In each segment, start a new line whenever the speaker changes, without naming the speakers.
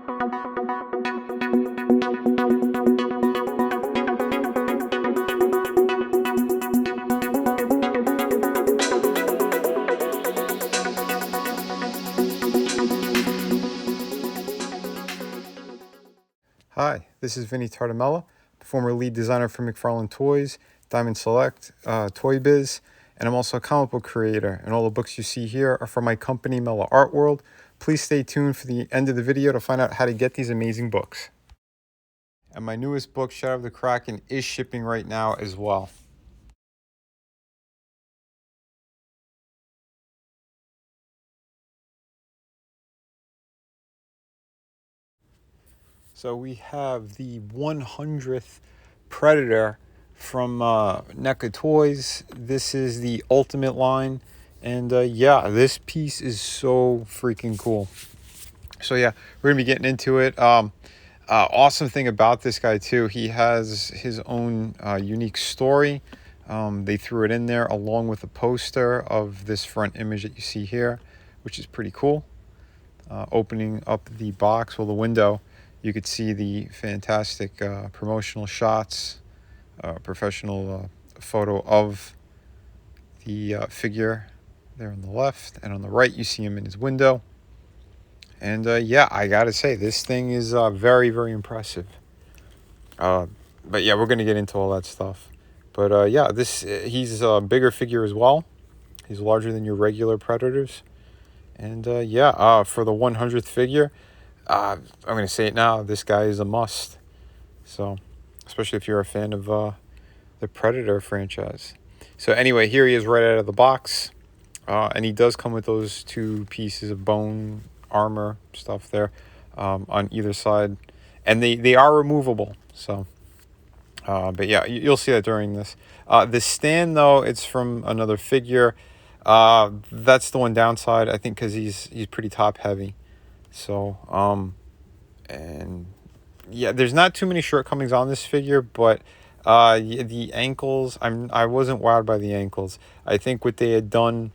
Hi, this is Vinny Tartamella, former lead designer for McFarlane Toys, Diamond Select, Toy Biz, and I'm also a comic book creator, and all the books you see here are from my company, Mella Art World. Please stay tuned for the end of the video to find out how to get these amazing books. And my newest book, Shadow of the Kraken, is shipping right now as well. So we have the 100th Predator from Neca Toys. This is the Ultimate line. And yeah, this piece is so freaking cool. So yeah, we're going to be getting into it. Awesome thing about this guy too, he has his own unique story. They threw it in there along with a poster of this front image that you see here, which is pretty cool. Opening up the box, well, the window, you could see the fantastic promotional shots, professional photo of the figure there on the left, and on the right you see him in his window. And yeah, I gotta say, this thing is very, very impressive. But yeah, we're gonna get into all that stuff. But yeah, he's a bigger figure as well. He's larger than your regular Predators. And yeah, for the 100th figure, I'm going to say it now, this guy is a must. So, especially if you're a fan of the Predator franchise. So anyway, here he is right out of the box. And he does come with those two pieces of bone armor stuff there on either side. And they are removable. So, but yeah, you'll see that during this. The stand, though, it's from another figure. That's the one downside, I think, because he's pretty top heavy. So, and yeah, there's not too many shortcomings on this figure, but the ankles, I wasn't wowed by the ankles. I think what they had done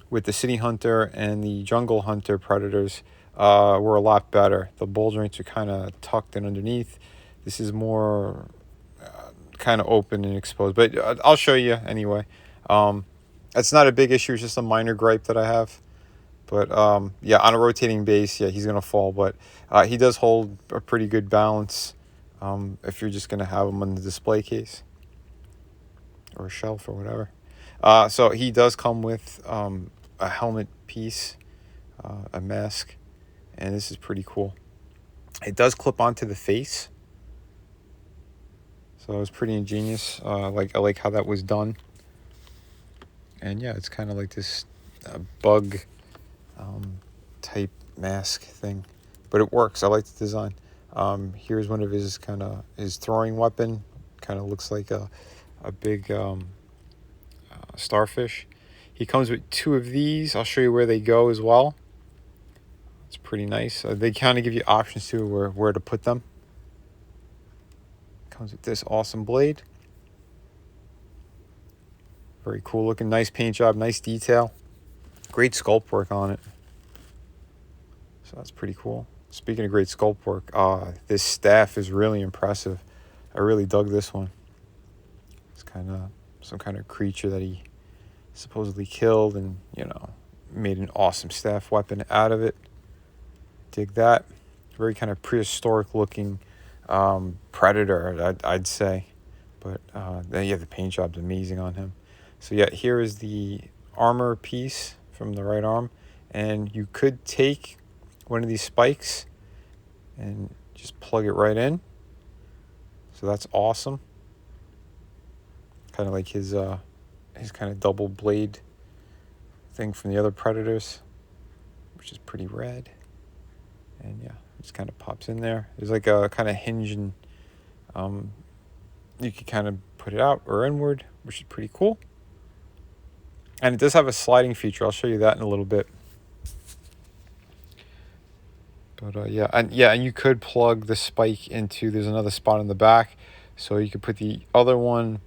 with the City Hunter and the Jungle Hunter Predators were a lot better. The ball joints are kind of tucked in underneath. This is more kind of open and exposed, but I'll show you anyway. It's not a big issue, it's just a minor gripe that I have. But yeah, on a rotating base, yeah, he's going to fall. But he does hold a pretty good balance if you're just going to have him on the display case or a shelf or whatever. So he does come with a helmet piece, a mask, and this is pretty cool. It does clip onto the face. So it's pretty ingenious. I like how that was done. And yeah, it's kind of like this bug type mask thing, but it works. I like the design. Here's one of his his throwing weapon. Kind of looks like a big starfish. He comes with two of these. I'll show you where they go as well. It's pretty nice. They kind of give you options to where to put them. Comes with this awesome blade. Very cool looking, nice paint job, nice detail. Great sculpt work on it. So that's pretty cool. Speaking of great sculpt work, this staff is really impressive. I really dug this one. It's kind of some kind of creature that he supposedly killed and, made an awesome staff weapon out of it. Dig that. Very kind of prehistoric looking Predator, I'd say. But yeah, the paint job's amazing on him. So yeah, here is the armor piece from the right arm. And you could take one of these spikes and just plug it right in. So that's awesome. Kind of like his kind of double blade thing from the other Predators, which is pretty rad. And yeah, it just kind of pops in there. There's like a kind of hinge, and you could kind of put it out or inward, which is pretty cool. And it does have a sliding feature. I'll show you that in a little bit. But yeah, and you could plug the spike into, there's another spot in the back, so you could put the other one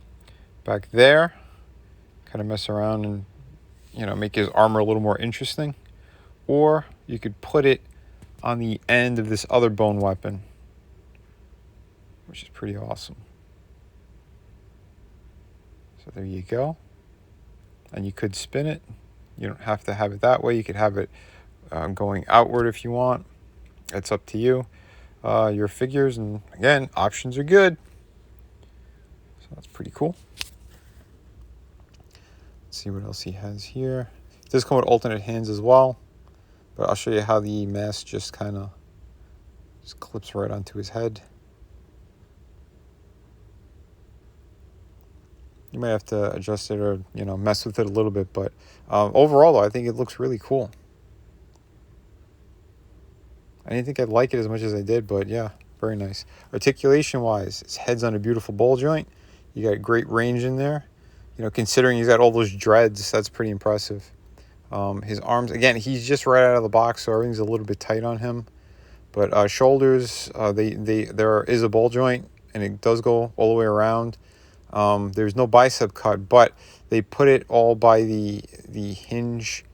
back there, kind of mess around and make his armor a little more interesting. Or you could put it on the end of this other bone weapon, which is pretty awesome. So there you go. And you could spin it. You don't have to have it that way. You could have it going outward if you want. It's up to you. Your figures, and again, options are good. So that's pretty cool. Let's see what else he has here. It does come with alternate hands as well, but I'll show you how the mask just kind of clips right onto his head. You might have to adjust it or, mess with it a little bit, but overall, though, I think it looks really cool. I didn't think I'd like it as much as I did, but yeah, very nice. Articulation-wise, his head's on a beautiful ball joint. You got great range in there. Considering he's got all those dreads, that's pretty impressive. His arms, again, he's just right out of the box, so everything's a little bit tight on him. But shoulders, there is a ball joint, and it does go all the way around. There's no bicep cut, but they put it all by the hinge,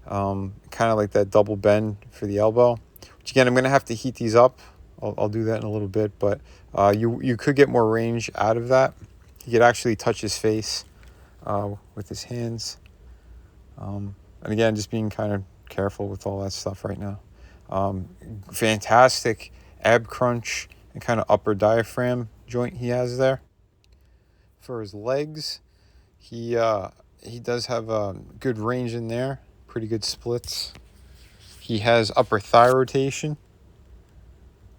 kind of like that double bend for the elbow. Which again, I'm going to have to heat these up. I'll do that in a little bit, but you could get more range out of that. He could actually touch his face with his hands. And again, just being kind of careful with all that stuff right now. Fantastic ab crunch and kind of upper diaphragm joint he has there. For his legs, he does have a good range in there, pretty good splits. He has upper thigh rotation,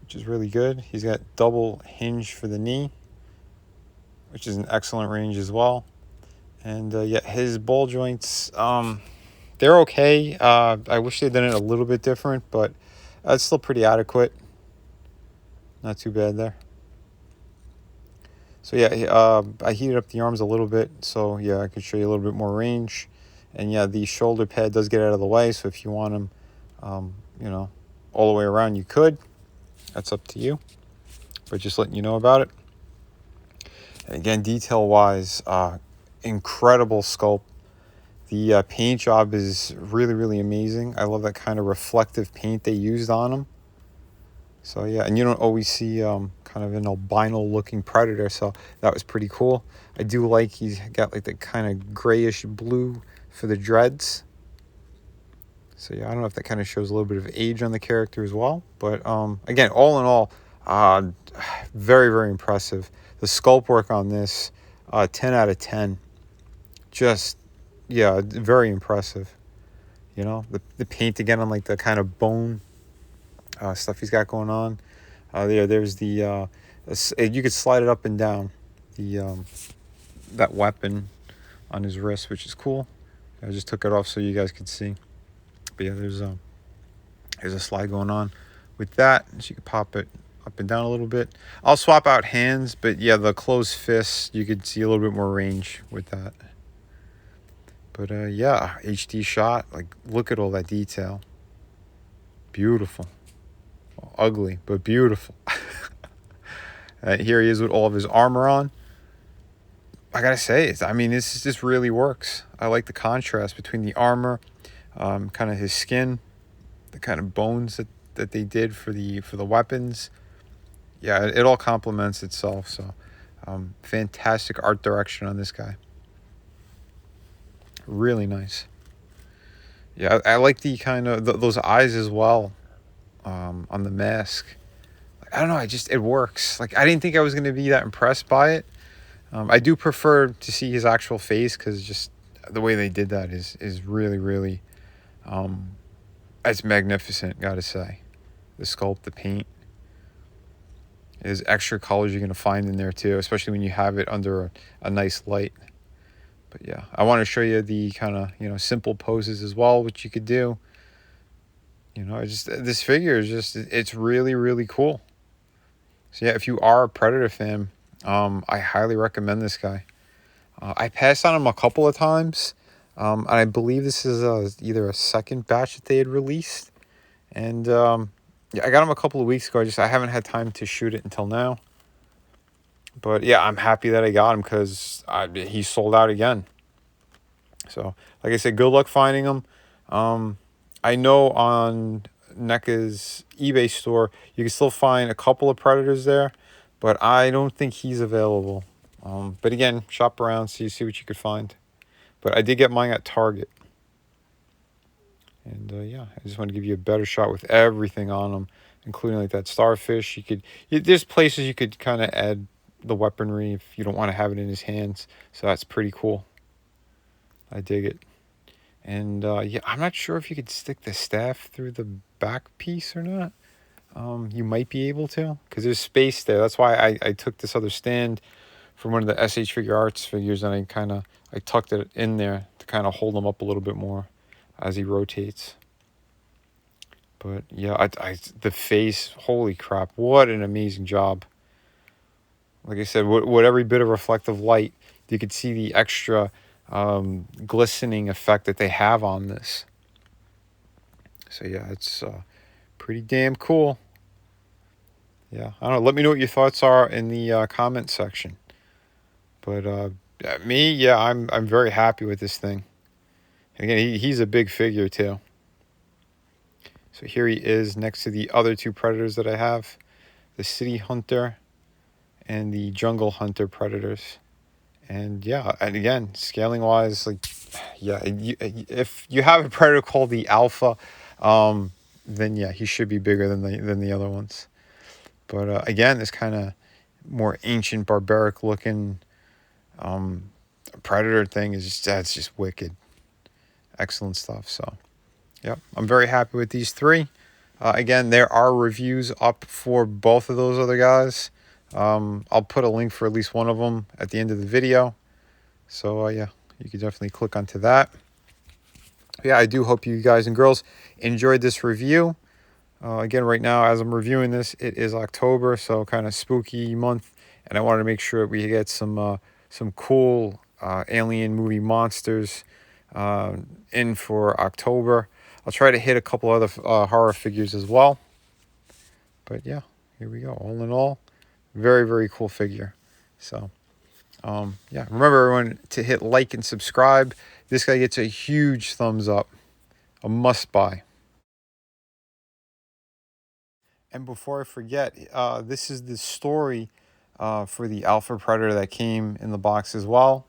which is really good. He's got double hinge for the knee, which is an excellent range as well. And yeah, his ball joints, they're okay. I wish they'd done it a little bit different, but it's still pretty adequate. Not too bad there. So yeah, I heated up the arms a little bit, so yeah, I could show you a little bit more range. And yeah, the shoulder pad does get out of the way, so if you want them, all the way around, you could. That's up to you, but just letting you know about it. And again, detail-wise, incredible sculpt. The paint job is really, really amazing. I love that kind of reflective paint they used on him. So yeah, and you don't always see kind of an albino-looking predator, so that was pretty cool. I do like he's got like the kind of grayish blue for the dreads. So yeah, I don't know if that kind of shows a little bit of age on the character as well. But again, all in all, very, very impressive. The sculpt work on this, 10 out of 10. Just, yeah, very impressive. The paint again on like the kind of bone stuff he's got going on. There's the you could slide it up and down, that weapon on his wrist, which is cool. I just took it off so you guys could see. But yeah, there's a slide going on with that, so you can pop it up and down a little bit. I'll swap out hands, but yeah, the closed fist, you could see a little bit more range with that. But yeah, HD shot. Like, look at all that detail. Beautiful. Well, ugly, but beautiful. Here he is with all of his armor on. I gotta say, this really works. I like the contrast between the armor, kind of his skin, the kind of bones that they did for the weapons. Yeah, it all complements itself. So, fantastic art direction on this guy. Really nice. Yeah, I like the kind of those eyes as well, on the mask. I don't know. It works. Like, I didn't think I was going to be that impressed by it. I do prefer to see his actual face, because just the way they did that is really, really, it's magnificent, gotta say. The sculpt, the paint. There's extra colors you're going to find in there too, especially when you have it under a nice light. But yeah, I want to show you the kind of, simple poses as well, which you could do. This figure is it's really, really cool. So yeah, if you are a Predator fan, I highly recommend this guy. I passed on him a couple of times, and I believe this is either a second batch that they had released. And yeah, I got him a couple of weeks ago. I haven't had time to shoot it until now. But yeah, I'm happy that I got him, because he sold out again. So, like I said, good luck finding him. I know on NECA's eBay store, you can still find a couple of Predators there, but I don't think he's available. But again, shop around, see what you could find. But I did get mine at Target. And yeah, I just want to give you a better shot with everything on them, including like that starfish. There's places you could kind of add the weaponry if you don't want to have it in his hands. So that's pretty cool. I dig it. And yeah, I'm not sure if you could stick the staff through the back piece or not. You might be able to, because there's space there. That's why I took this other stand from one of the SH Figure Arts figures, and I tucked it in there to kind of hold him up a little bit more as he rotates. But yeah, the face, holy crap, what an amazing job. Like I said, with every bit of reflective light, you could see the extra glistening effect that they have on this. So yeah, it's pretty damn cool. Yeah, I don't know. Let me know what your thoughts are in the comment section. But me, yeah, I'm very happy with this thing. And again, he's a big figure too. So here he is next to the other two Predators that I have, the City Hunter and the Jungle Hunter Predators. And yeah, and again, scaling wise, like, yeah, if you have a Predator called the Alpha, then yeah, he should be bigger than the other ones. But again, this kind of more ancient, barbaric looking Predator thing that's just wicked. Excellent stuff. So, yeah, I'm very happy with these three. Again, there are reviews up for both of those other guys. I'll put a link for at least one of them at the end of the video. So, yeah, you can definitely click onto that. Yeah, I do hope you guys and girls enjoyed this review. Again, right now, as I'm reviewing this, it is October, so kind of spooky month. And I wanted to make sure we get some cool alien movie monsters in for October. I'll try to hit a couple other horror figures as well. But yeah, here we go. All in all, very, very cool figure. So, yeah, remember everyone to hit like and subscribe. This guy gets a huge thumbs up. A must buy. And before I forget, this is the story for the Alpha Predator that came in the box as well.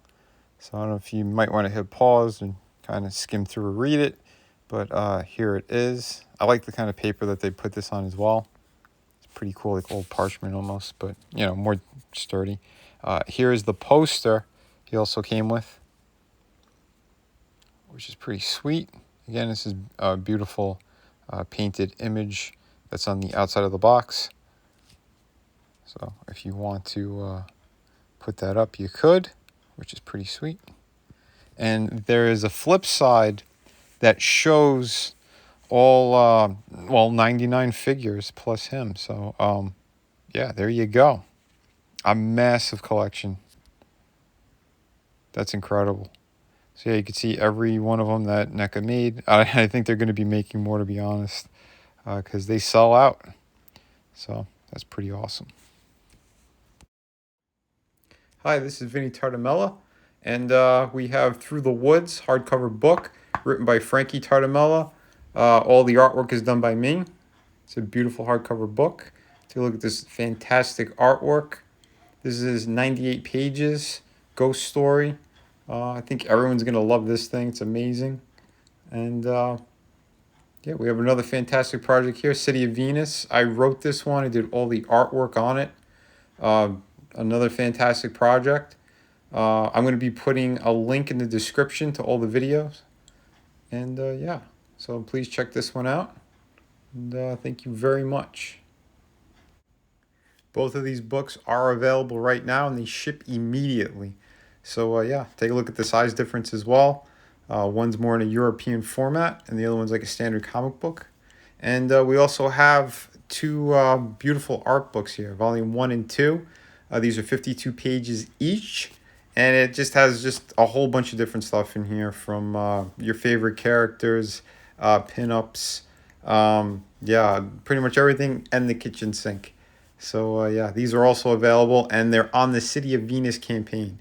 So I don't know if you might want to hit pause and kind of skim through and read it. But here it is. I like the kind of paper that they put this on as well. It's pretty cool, like old parchment almost, but, you know, more sturdy. Here is the poster he also came with, which is pretty sweet. Again, this is a beautiful painted image that's on the outside of the box. So if you want to put that up, you could, which is pretty sweet. And there is a flip side that shows all, 99 figures plus him. So, yeah, there you go. A massive collection. That's incredible. So, yeah, you can see every one of them that NECA made. I think they're going to be making more, to be honest, because they sell out. So, that's pretty awesome. Hi, this is Vinny Tartamella, and we have Through the Woods hardcover book written by Frankie Tartamella. All the artwork is done by me. It's a beautiful hardcover book. Take a look at this fantastic artwork. This is 98 pages, ghost story. I think everyone's going to love this thing. It's amazing. And yeah, we have another fantastic project here, City of Venus. I wrote this one. I did all the artwork on it. Another fantastic project. I'm going to be putting a link in the description to all the videos. And yeah, so please check this one out. And thank you very much. Both of these books are available right now and they ship immediately. So yeah, take a look at the size difference as well. One's more in a European format and the other one's like a standard comic book. And we also have two beautiful art books here, volume 1 and 2. These are 52 pages each. And it just has a whole bunch of different stuff in here, from your favorite characters, pinups, yeah, pretty much everything, and the kitchen sink. So yeah, these are also available, and they're on the City of Venus campaign.